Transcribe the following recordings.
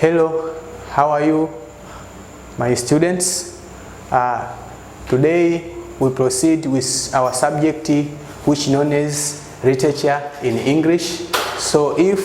Hello, how are you, my students? Today we proceed with our subject which known as literature in English. So if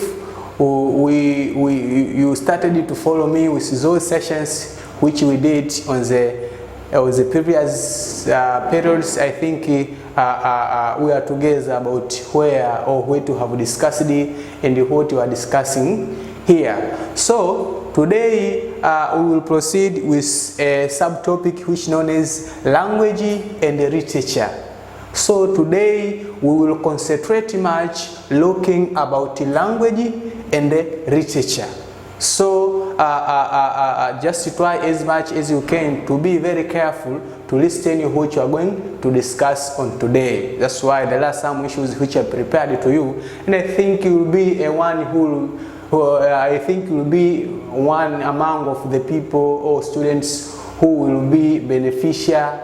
you started to follow me with those sessions which we did on the previous periods, I think we are together about where to have discussed and what we are discussing here. So today we will proceed with a subtopic which known as language and literature. So today we will concentrate much looking about language and literature. So just try as much as you can to be very careful to listen to what you are going to discuss on today. That's why there are some issues which are prepared to you, and I think you will be one among of the people or students who will be a beneficiary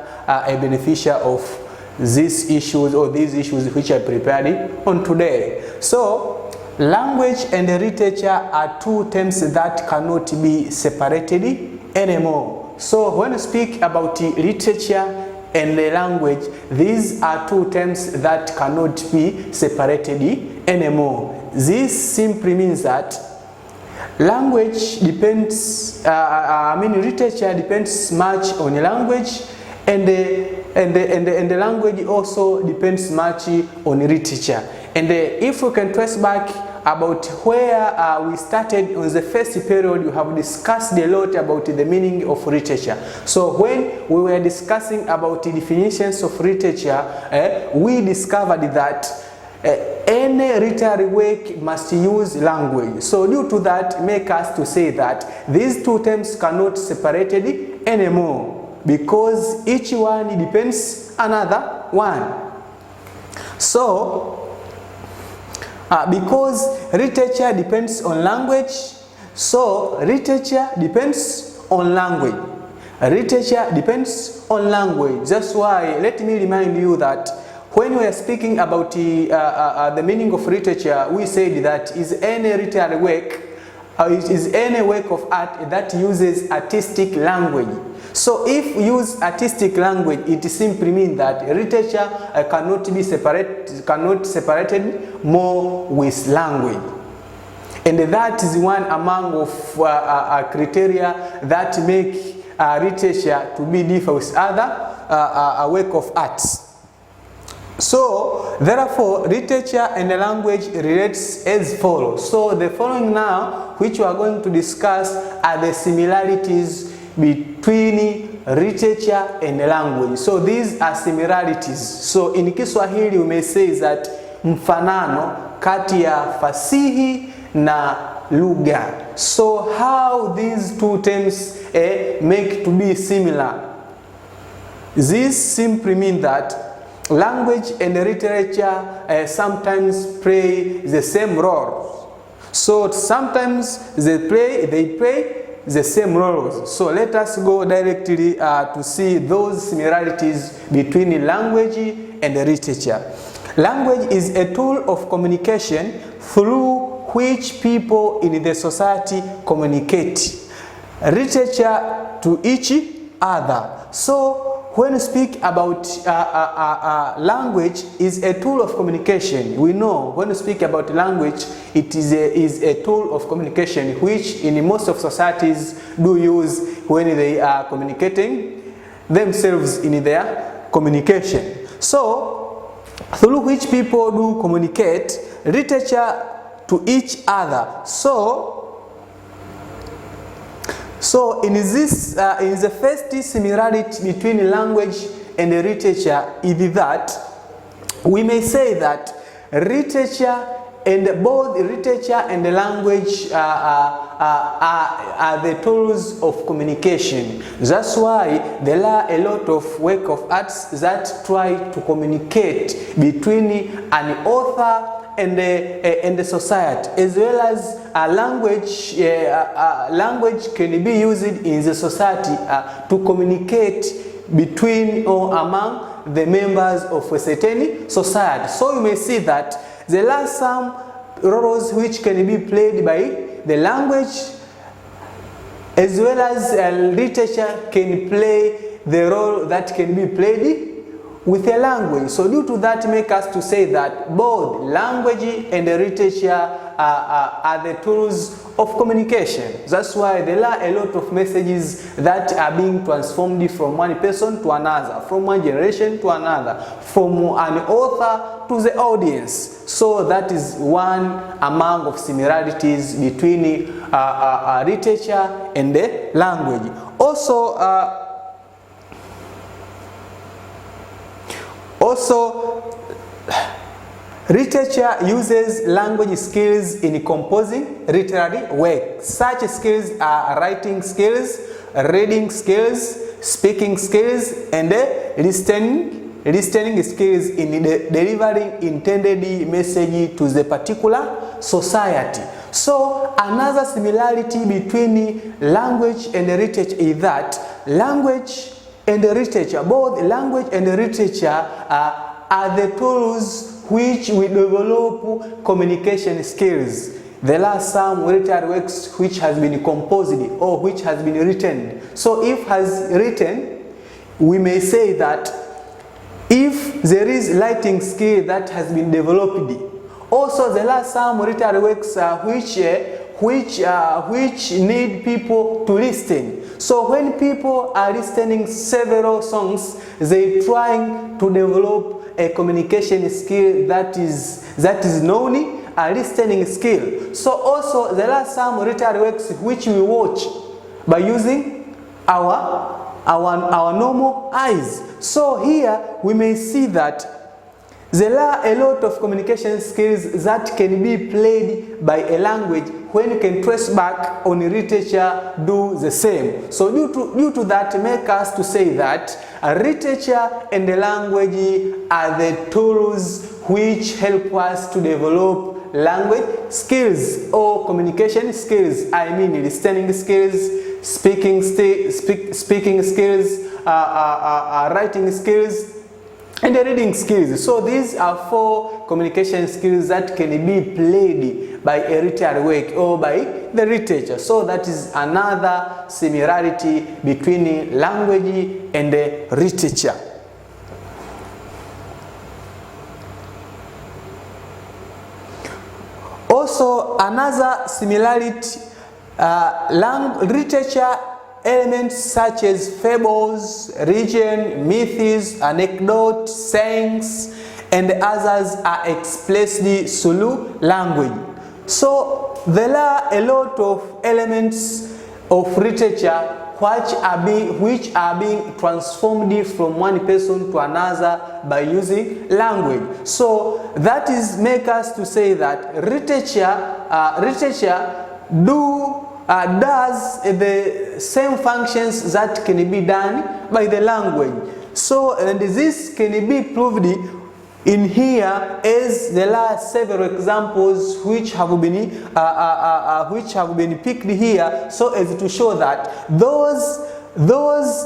of these issues or these issues which I prepared on today. So language and literature are two terms that cannot be separated anymore. So when you speak about literature and the language, these are two terms that cannot be separated anymore. This simply means that language depends, literature depends much on language, and the language also depends much on literature. And if we can trace back about where we started on the first period, we have discussed a lot about the meaning of literature. So when we were discussing about the definitions of literature, we discovered that any literary work must use language. So due to that, make us to say that these two terms cannot separate it anymore, because each one depends another one. So because literature depends on language, so literature depends on language. Literature depends on language. That's why let me remind you that when we are speaking about the meaning of literature, we said that is any literary work, it is any work of art that uses artistic language. So if we use artistic language, it simply means that literature cannot separated more with language. And that is one among of criteria that make literature to be different with other work of art. So therefore literature and the language relates as follows. So the following now which we are going to discuss are the similarities between literature and language. So these are similarities. So in Kiswahili we may say that mfanano kati ya fasihi na lugha. So how these two terms make to be similar? This simply means that language and literature sometimes play the same role. So sometimes they play the same roles. So let us go directly to see those similarities between language and literature. Language is a tool of communication through which people in the society communicate. Literature to each other. So when we speak about language is a tool of communication, we know when we speak about language, it is a tool of communication which in most of societies do use when they are communicating themselves in their communication. So through which people do communicate literature to each other. So in this, in the first similarity between language and literature is that we may say that literature and both literature and the language are the tools of communication. That's why there are a lot of work of arts that try to communicate between an author and the society, as well as language. Language can be used in the society to communicate between or among the members of a certain society. So you may see that there are some roles which can be played by the language as well as literature can play the role that can be played with a language. So due to that, make us to say that both language and literature are the tools of communication. That's why there are a lot of messages that are being transformed from one person to another, from one generation to another, from an author to the audience. So that is one among of similarities between literature and the language. Also, literature uses language skills in composing literary work. Such skills are writing skills, reading skills, speaking skills, and listening skills in delivering intended message to the particular society. So another similarity between language and literature is that language and literature, both language and literature are the tools which we develop communication skills. There are some literary works which has been composed or which has been written. So if has written, we may say that if there is writing skill that has been developed. Also there are some literary works which need people to listen. So when people are listening several songs, they trying to develop a communication skill that is known a listening skill. So also there are some literary works which we watch by using our normal eyes. So here we may see that there are a lot of communication skills that can be played by a language when you can trace back on literature do the same. So due to that, make us to say that literature and the language are the tools which help us to develop language skills or communication skills. I mean listening skills, speaking skills, writing skills, and the reading skills. So these are 4 communication skills that can be played by a literary work or by the literature. So that is another similarity between language and the literature. Also another similarity, literature elements such as fables, legend, myths, anecdotes, sayings, and others are expressed through language. So there are a lot of elements of literature which are being transformed from one person to another by using language. So that is make us to say that literature does the same functions that can be done by the language. So and this can be proved in here as there are several examples which have been picked here, so as to show that those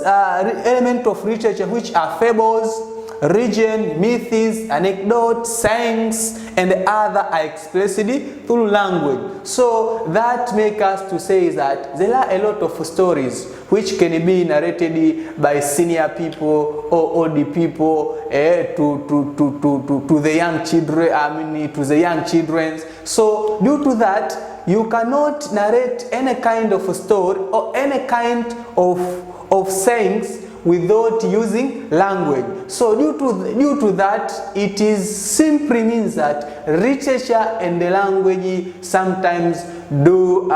elements of literature which are fables, legend, myths, anecdotes, sayings, and other are expressed through language. So that makes us to say that there are a lot of stories which can be narrated by senior people or old people to the young children. To the young children. So due to that, you cannot narrate any kind of story or any kind of sayings without using language. So due to that, it is simply means that literature and the language sometimes do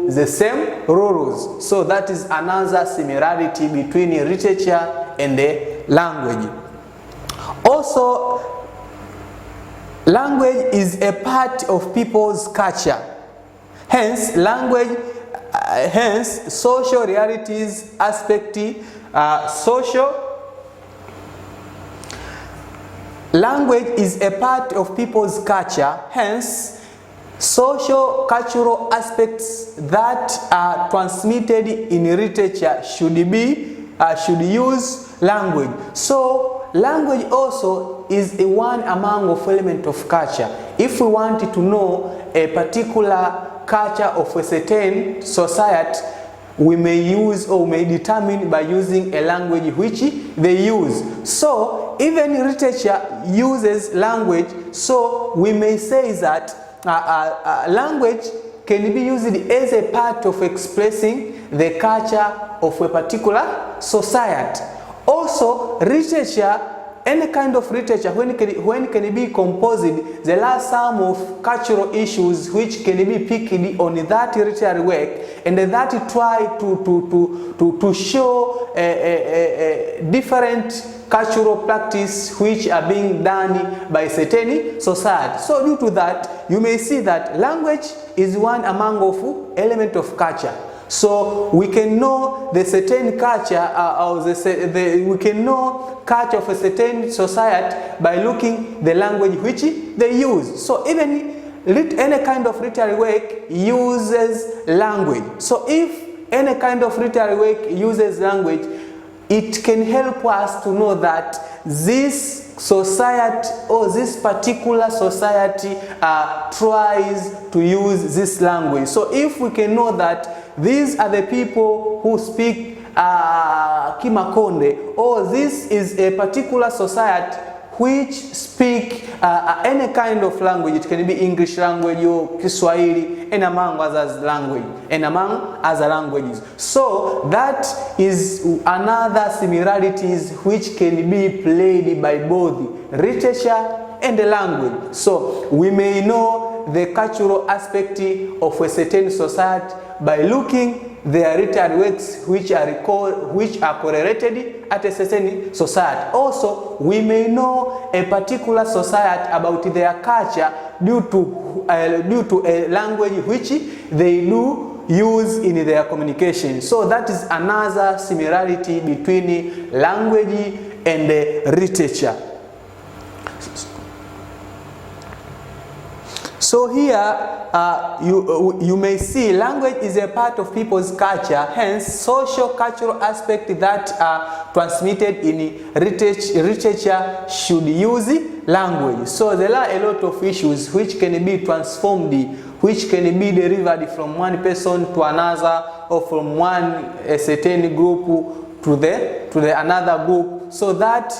the same roles. So that is another similarity between literature and the language. Also, language is a part of people's culture. Hence, social realities aspect, language is a part of people's culture. Hence, social cultural aspects that are transmitted in literature should use language. So language also is one among of element of culture. If we want to know a particular culture of a certain society, we may use or may determine by using a language which they use. So even literature uses language, so we may say that language can be used as a part of expressing the culture of a particular society. Also, literature, any kind of literature, when can be composed, there are some of cultural issues which can be picked on that literary work, and that try to show a different cultural practice which are being done by certain society. So due to that, you may see that language is one among of element of culture. So we can know the certain culture, we can know culture of a certain society by looking the language which they use. So even any kind of literary work uses language. So if any kind of literary work uses language, it can help us to know that this society or this particular society tries to use this language. So if we can know that these are the people who speak Kimakonde, or this is a particular society which speak any kind of language, it can be English language or Kiswahili, and among others languages. So that is another similarities which can be played by both literature and the language. So we may know the cultural aspect of a certain society by looking their literary works which are correlated at a certain society. Also, we may know a particular society about their culture due to a language which they do use in their communication. So that is another similarity between language and literature. So here you may see language is a part of people's culture, hence social cultural aspect that are transmitted in literature should use language. So there are a lot of issues which can be transformed, which can be delivered from one person to another, or from one certain group to the another group, so that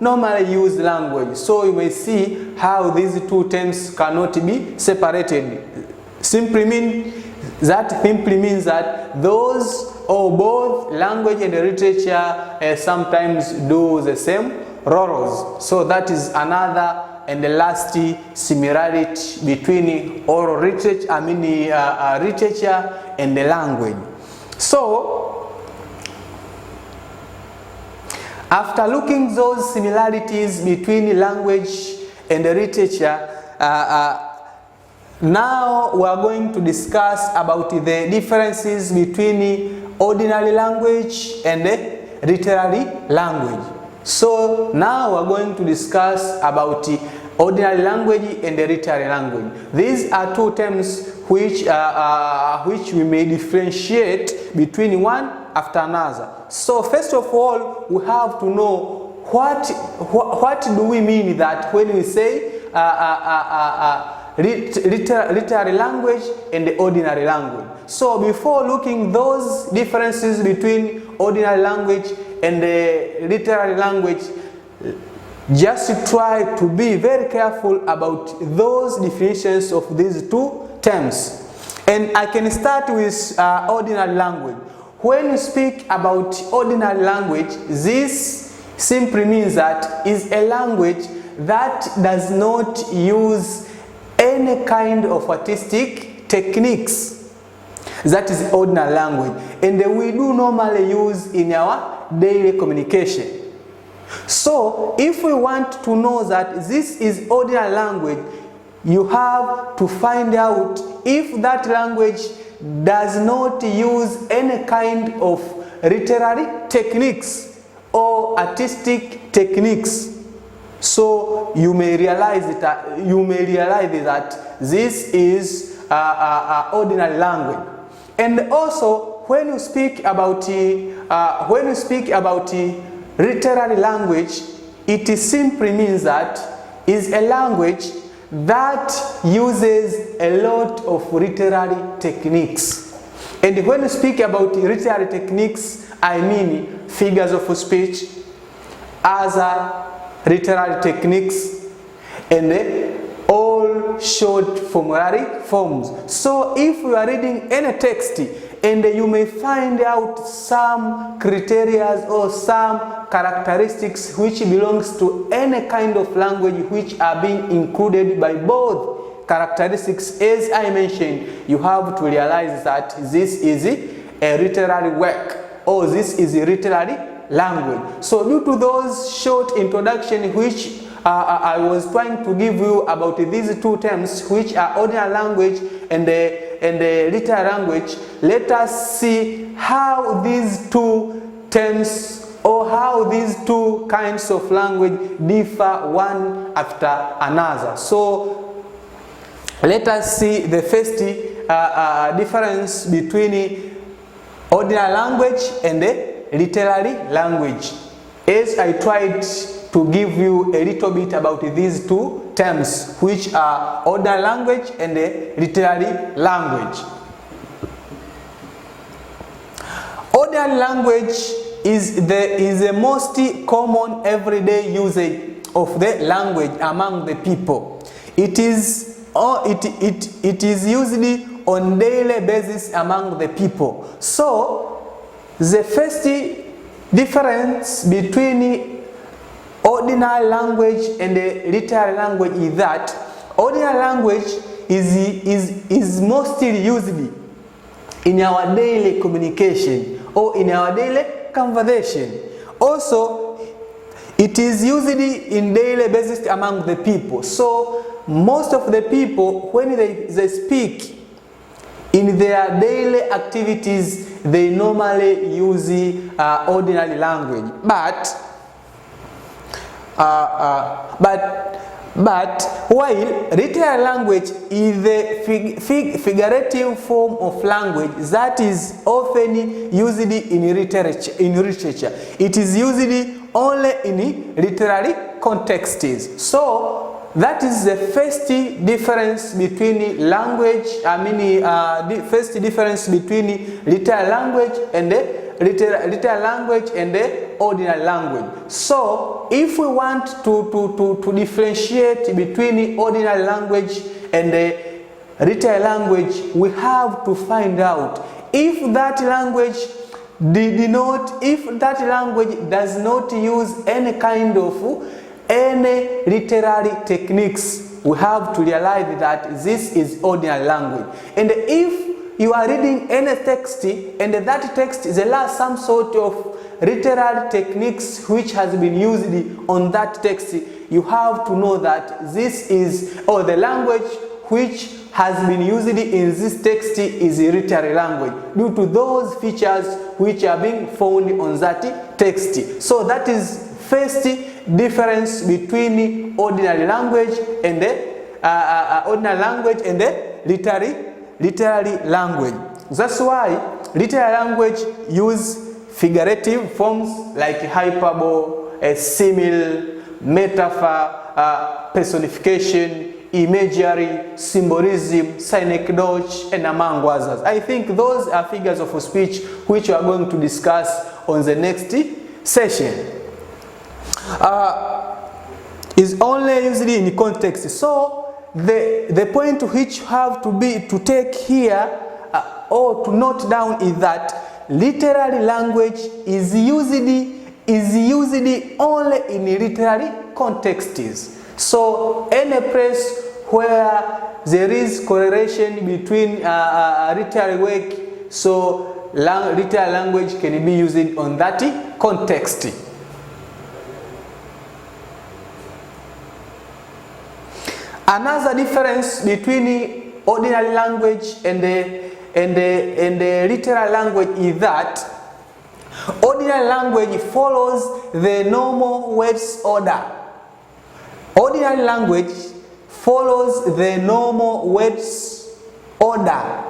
normally use language. So you may see how these two terms cannot be separated. Simply means that those or both language and literature sometimes do the same roles. So that is another and the last similarity between oral literature, literature and the language. So after looking those similarities between language and literature, now we are going to discuss about the differences between ordinary language and literary language. So now we are going to discuss about ordinary language and literary language. These are two terms which we may differentiate between one after another. So first of all, we have to know what do we mean that when we say literary language and the ordinary language. So before looking those differences between ordinary language and the literary language, just try to be very careful about those definitions of these two terms. And I can start with ordinary language. When you speak about ordinary language, this simply means that is a language that does not use any kind of artistic techniques. That is ordinary language, and we do normally use in our daily communication. So if we want to know that this is ordinary language, you have to find out if that language does not use any kind of literary techniques or artistic techniques. So you may realize that this is ordinary language. And also, when you speak about literary language, it simply means that is a language that uses a lot of literary techniques. And when we speak about literary techniques, I mean figures of speech, other literary techniques, and all short formularic forms. So if you are reading any text and you may find out some criteria or some characteristics which belongs to any kind of language which are being included by both characteristics as I mentioned, you have to realize that this is a literary work or this is a literary language. So due to those short introduction which I was trying to give you about these two terms, which are ordinary language and the literary language, let us see how these two terms or how these two kinds of language differ one after another. So let us see the first difference between ordinary language and the literary language, as I tried to give you a little bit about these two terms, which are ordinary language and the literary language. Ordinary language is the most common everyday usage of the language among the people. It is usually on daily basis among the people. So the first difference between ordinary language and the literary language is that ordinary language is mostly used in our daily communication or in our daily conversation. Also, it is used in daily basis among the people. So most of the people, when they speak in their daily activities, they normally use ordinary language. But while literary language is the figurative form of language that is often used in literature, it is used only in literary contexts. So that is the first difference between language. The first difference between literary language and the literary language and the ordinary language. So if we want to differentiate between ordinary language and the literary language, we have to find out if that language does not use any kind of any literary techniques. We have to realize that this is ordinary language. And if you are reading any text and that text there are some sort of literary techniques which has been used on that text, you have to know that this is, or the language which has been used in this text is a literary language due to those features which are being found on that text. So that is first difference between ordinary language and the literary language. That's why literary language use figurative forms like hyperbole, simile, metaphor, personification, imagery, symbolism, synecdoche, and among others. I think those are figures of speech which we are going to discuss on the next session. Is only usually in context. So the point which you have to take here or to note down is that literary language is used only in literary contexts. So any place where there is correlation between literary work, so literary language can be used on that context. Another difference between ordinary language and the literary language is that ordinary language follows the normal words order. Ordinary language follows the normal words order.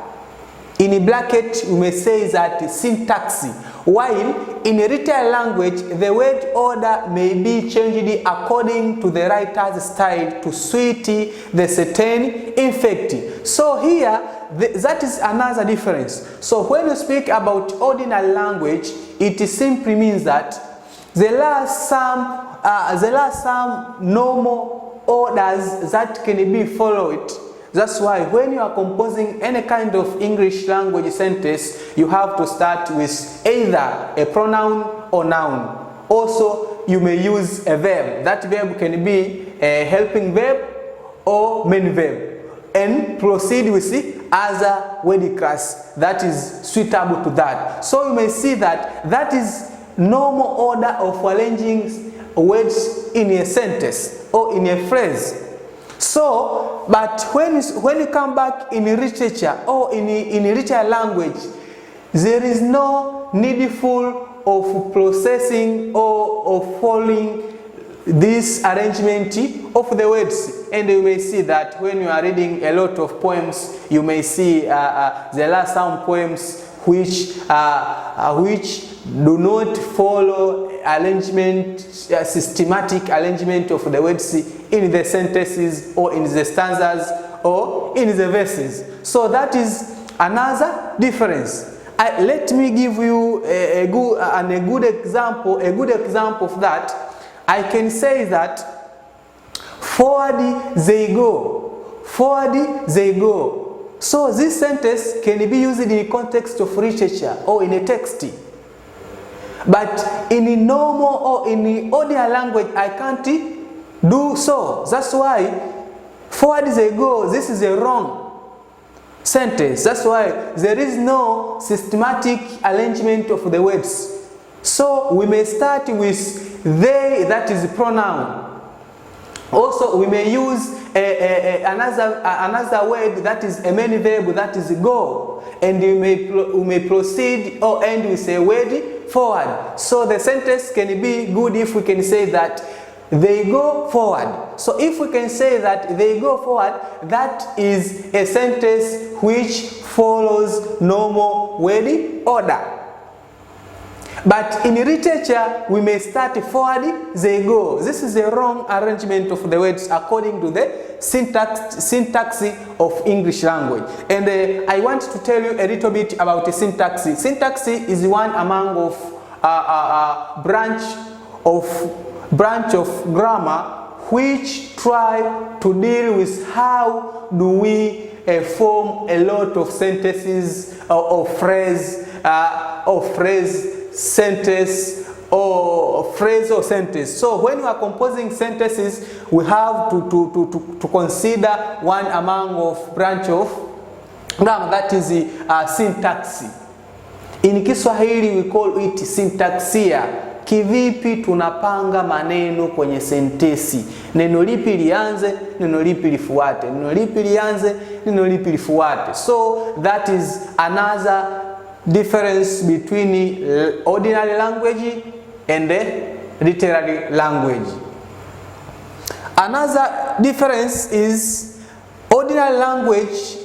In bracket, we may say that syntax. while in a written language, the word order may be changed according to the writer's style to suit the certain effect. So here, that is another difference. So when you speak about ordinary language, it simply means that there are some normal orders that can be followed. That's why when you are composing any kind of English language sentence, you have to start with either a pronoun or noun. Also, you may use a verb. That verb can be a helping verb or main verb, and proceed with the other word class that is suitable to that. So you may see that that is normal order of arranging words in a sentence or in a phrase. So, but when you come back in literature or in written language, there is no needful of processing or of following this arrangement of the words. And you may see that when you are reading a lot of poems, you may see there are some poems which do not follow arrangement, systematic arrangement of the words in the sentences or in the stanzas or in the verses. So that is another difference. Let me give you a good example of that. I can say that forward they go, forward they go. So this sentence can be used in the context of literature or in a text. But in a normal or in the ordinary language, I can't do so. That's why forward they go, this is a wrong sentence. That's why there is no systematic arrangement of the words. So we may start with they, that is a pronoun. Also, we may use another word that is a main verb, that is go. And we may proceed or end with a word forward. So the sentence can be good if we can say that they go forward. So if we can say that they go forward, that is a sentence which follows normal word order. But in literature, we may start forward, they go. This is a wrong arrangement of the words according to the syntax of English language. And I want to tell you a little bit about the syntax. Syntax is one among of branch of grammar which try to deal with how do we form a lot of sentences or phrase, sentence or phrase or sentence. So when we are composing sentences, we have to consider one among of branch of grammar, that is the syntax. In Kiswahili we call it syntaxia. Kivipi tunapanga maneno kwenye sentesi? Neno lipi lianze, neno lipi lifuate, neno lipi lianze, neno lipi lifuate. So that is another difference between ordinary language and the literary language. Another difference is ordinary language,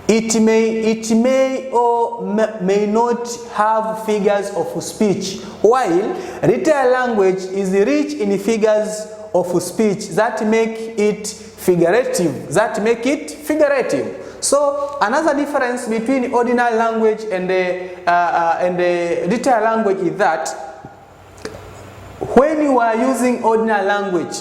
it may or may not have figures of speech, while literary language is rich in figures of speech that make it figurative. So another difference between ordinary language and the literary language is that when you are using ordinary language,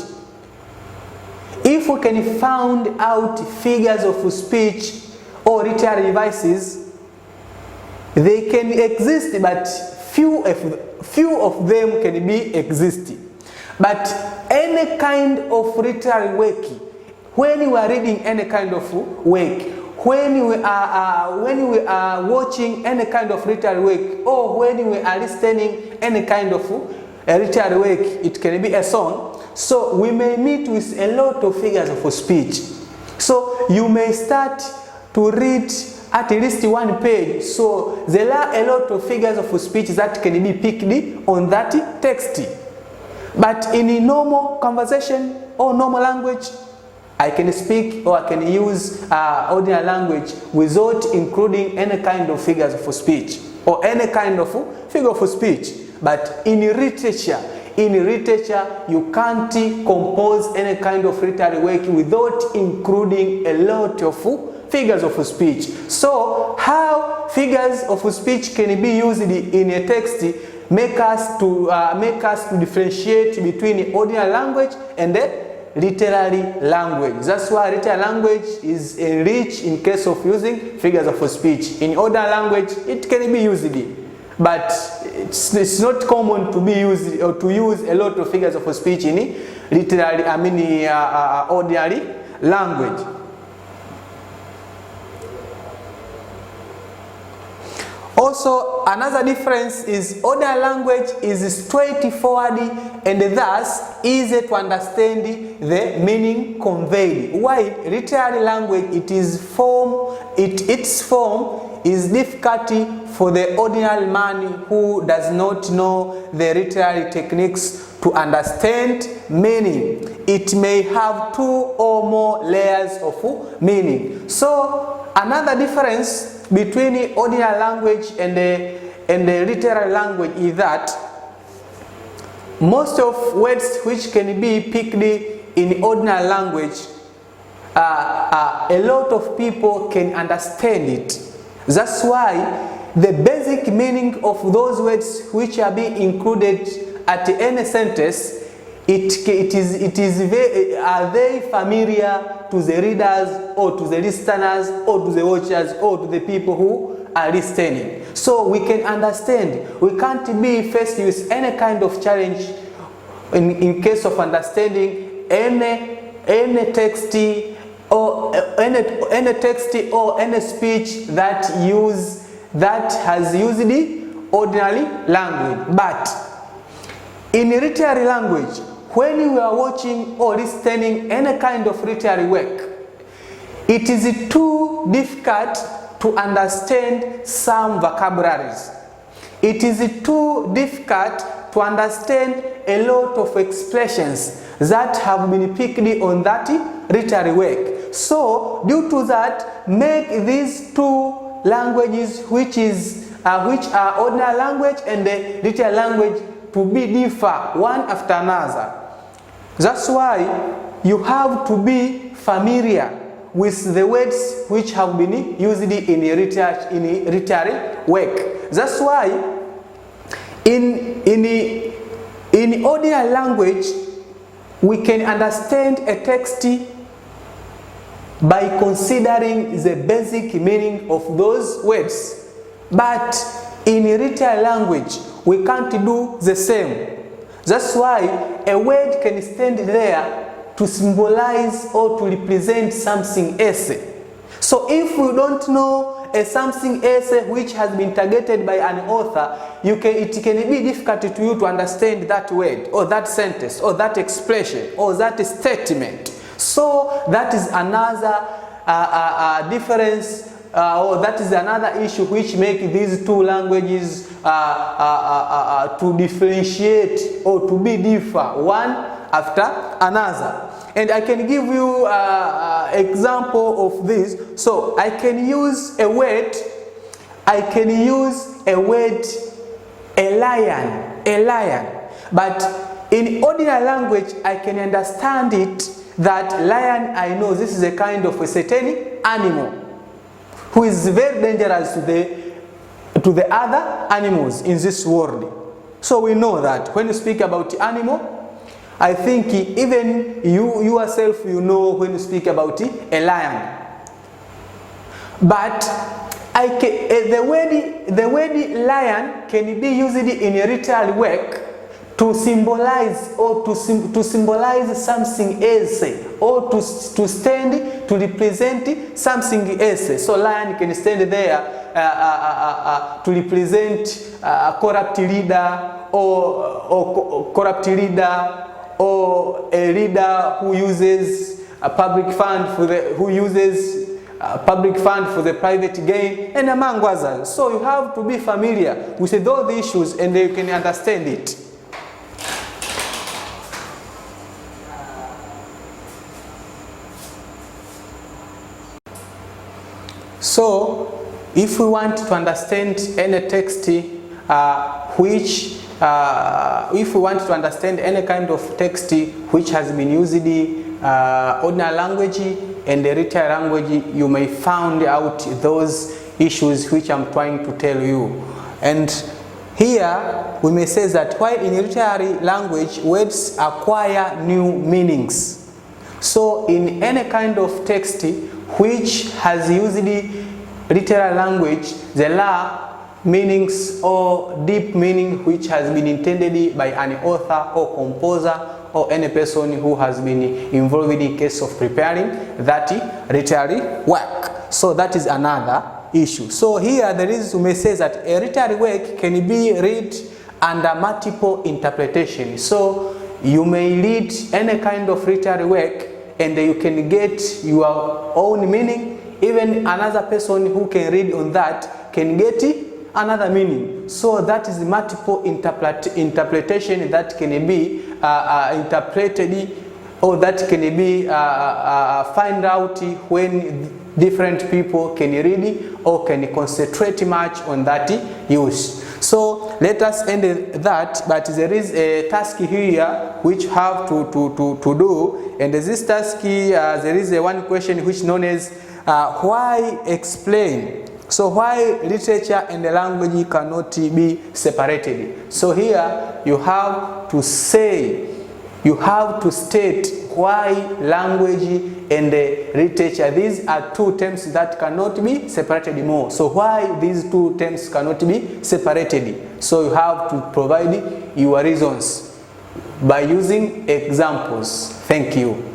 if we can find out figures of speech or literary devices, they can exist, but few of them can be existing. But any kind of literary work, when you are reading any kind of work, when we are watching any kind of literary work, or when we are listening any kind of literary work, it can be a song. So we may meet with a lot of figures of speech. So you may start to read at least one page. So there are a lot of figures of speech that can be picked on that text. But in a normal conversation or normal language, I can speak or I can use ordinary language without including any kind of figures of speech. or any kind of figure of speech. But in literature, you can't compose any kind of literary work without including a lot of figures of speech. So how figures of speech can be used in a text make us to differentiate between the ordinary language and the literary language. That's why literary language is enriched in case of using figures of speech. In ordinary language, it can be used, but it's not common to be used or to use a lot of figures of speech in literary, ordinary language. Also, another difference is ordinary language is straightforward and thus easy to understand the meaning conveyed. While literary language, its form is difficult for the ordinary man who does not know the literary techniques to understand meaning. It may have 2 or more layers of meaning. So another difference between the ordinary language and the literary language is that most of words which can be picked in ordinary language, a lot of people can understand it. That's why the basic meaning of those words which are being included at any sentence, are they familiar to the readers or to the listeners or to the watchers or to the people who are listening? So we can understand. We can't be faced with any kind of challenge in case of understanding any text or any speech that has used the ordinary language. But in literary language, when you are watching or listening any kind of literary work, it is too difficult to understand some vocabularies. It is too difficult to understand a lot of expressions that have been picked on that literary work. So, due to that, make these 2 languages, which are ordinary language and the literary language, to be differ one after another. That's why you have to be familiar with the words which have been used in literary work. That's why in ordinary language we can understand a text by considering the basic meaning of those words. But in literary language we can't do the same. That's why a word can stand there to symbolize or to represent something else. So if we don't know a something else which has been targeted by an author, it can be difficult to you to understand that word or that sentence or that expression or that statement. So that is another difference, or that is another issue which makes these 2 languages to differentiate or to be differ one after another. And I can give you an example of this. So I can use a word, a lion. But in ordinary language, I can understand it that lion, I know this is a kind of a certain animal who is very dangerous to the other animals in this world. So we know that when you speak about animal, I think even you yourself, you know when you speak about a lion. But the word lion can be used in a literary work to symbolize or to symbolize something else, or to stand to represent something else. So lion can stand there to represent a corrupt leader or a leader who uses a public fund for the private gain, and among others. So you have to be familiar with those issues and you can understand it. So if we want to understand any text if we want to understand any kind of text which has been used in ordinary language and the literary language, you may find out those issues which I'm trying to tell you. And here we may say that while in literary language words acquire new meanings, so in any kind of text which has used literary language, there are meanings or deep meaning which has been intended by an author or composer or any person who has been involved in case of preparing that literary work. So that is another issue. So here there is, we may say that a literary work can be read under multiple interpretation. So you may read any kind of literary work and you can get your own meaning. Even another person who can read on that can get another meaning. So that is multiple interpretation that can be interpreted, or that can be find out when different people can read or can concentrate much on that use. So let us end that, but there is a task here which have to do, and this task there is one question which known as why explain. So why literature and the language cannot be separated. So here you have to say, you have to state why language and the literature, these are two terms that cannot be separated more. So why these two terms cannot be separated? So you have to provide your reasons by using examples. Thank you.